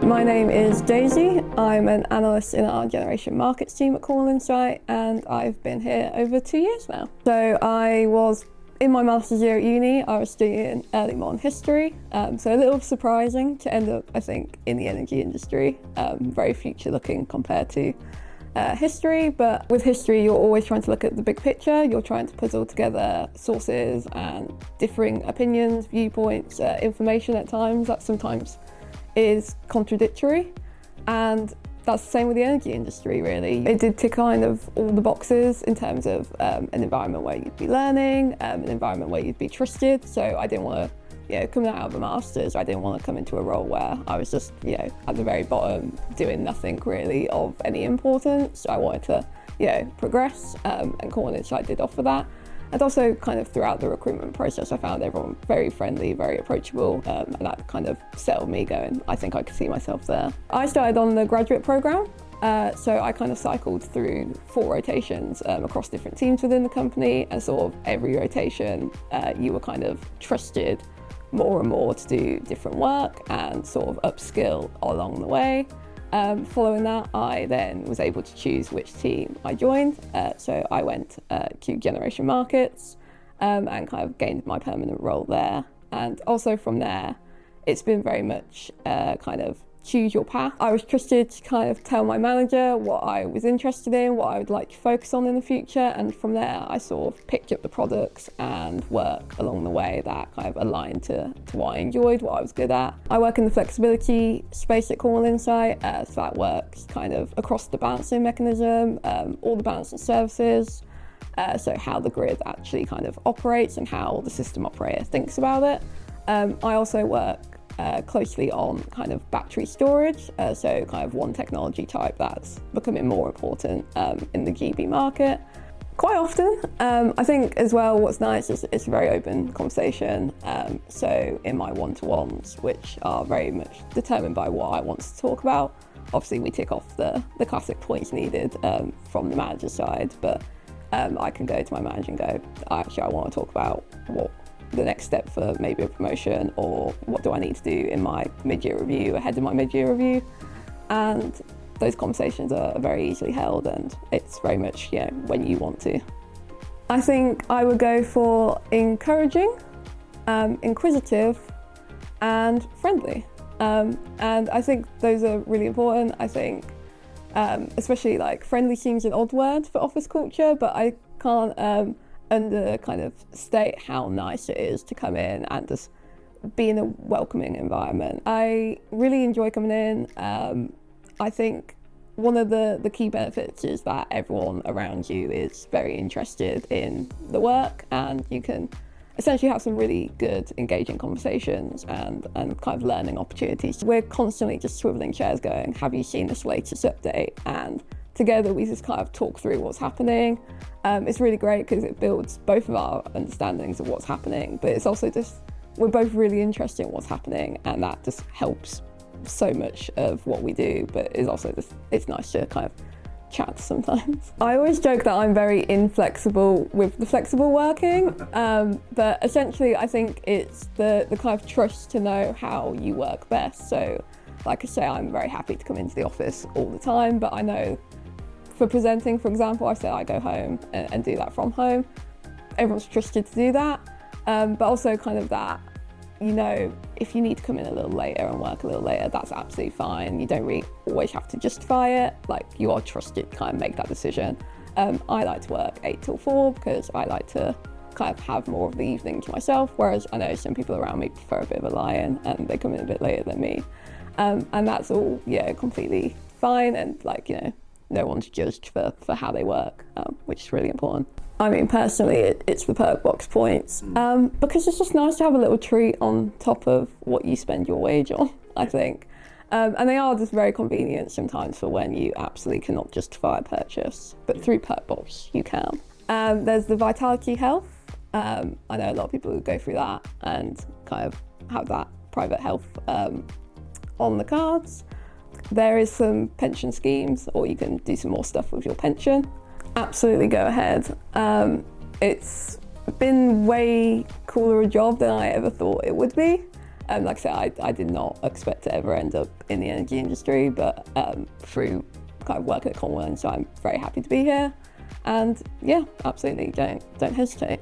My name is Daisy. I'm an analyst in our generation markets team at Cornwall, and I've been here over 2 years now. So I was in my master's year at uni. I was studying early modern history, so a little surprising to end up, I think, in the energy industry. Very future looking compared to history, but with history you're always trying to look at the big picture. You're trying to puzzle together sources and differing opinions, viewpoints, information at times that sometimes is contradictory, and that's the same with the energy industry really. It did tick kind of all the boxes in terms of an environment where you'd be learning, an environment where you'd be trusted. So I didn't want to, coming out of a master's, I didn't want to come into a role where I was just, at the very bottom doing nothing really of any importance. I wanted to, progress, and Cornwall did offer that. And also kind of throughout the recruitment process, I found everyone very friendly, very approachable, and that kind of settled me going, I think I could see myself there. I started on the graduate programme, so I kind of cycled through 4 rotations across different teams within the company, and sort of every rotation you were kind of trusted more and more to do different work and sort of upskill along the way. Following that, I then was able to choose which team I joined. So I went to Generation Markets and kind of gained my permanent role there. And also from there, it's been very much kind of choose your path. I was trusted to kind of tell my manager what I was interested in, what I would like to focus on in the future, and from there I sort of picked up the products and work along the way that kind of aligned to what I enjoyed, what I was good at. I work in the flexibility space at Cornwall Insight, so that works kind of across the balancing mechanism, all the balancing services, so how the grid actually kind of operates and how the system operator thinks about it. I also work closely on kind of battery storage, so kind of one technology type that's becoming more important in the GB market. Quite often, I think as well what's nice is it's a very open conversation, so in my one-to-ones, which are very much determined by what I want to talk about, obviously we tick off the classic points needed from the manager side, but I can go to my manager and go, actually I want to talk about what the next step for maybe a promotion, or what do I need to do in my mid-year review, ahead of my mid-year review. And those conversations are very easily held, and it's very much when you want to. I think I would go for encouraging, inquisitive and friendly, and I think those are really important. I think especially like friendly seems an odd word for office culture, but I can't under kind of state how nice it is to come in and just be in a welcoming environment. I really enjoy coming in. I think one of the key benefits is that everyone around you is very interested in the work, and you can essentially have some really good engaging conversations and kind of learning opportunities. We're constantly just swiveling chairs going, have you seen this latest update? And together we just kind of talk through what's happening. It's really great because it builds both of our understandings of what's happening, but it's also just, we're both really interested in what's happening, and that just helps so much of what we do, but it's also just, it's nice to kind of chat sometimes. I always joke that I'm very inflexible with the flexible working, but essentially I think it's the kind of trust to know how you work best. So like I say, I'm very happy to come into the office all the time, but I know for presenting, for example, I say I go home and do that from home. Everyone's trusted to do that, but also kind of that, if you need to come in a little later and work a little later, that's absolutely fine. You don't really always have to justify it. Like, you are trusted to kind of make that decision. I like to work 8 till 4 because I like to kind of have more of the evening to myself, whereas I know some people around me prefer a bit of a lie-in and they come in a bit later than me. And that's all, completely fine, and no one's judged for how they work, which is really important. I mean, personally, it's the perk box points, because it's just nice to have a little treat on top of what you spend your wage on, I think. And they are just very convenient sometimes for when you absolutely cannot justify a purchase, but through perk box you can. There's the Vitality Health. I know a lot of people who go through that and kind of have that private health on the cards. There is some pension schemes, or you can do some more stuff with your pension. Absolutely go ahead. It's been way cooler a job than I ever thought it would be. Like I said, I did not expect to ever end up in the energy industry, but through kind of working at Cornwall, so I'm very happy to be here. And yeah, absolutely, don't hesitate.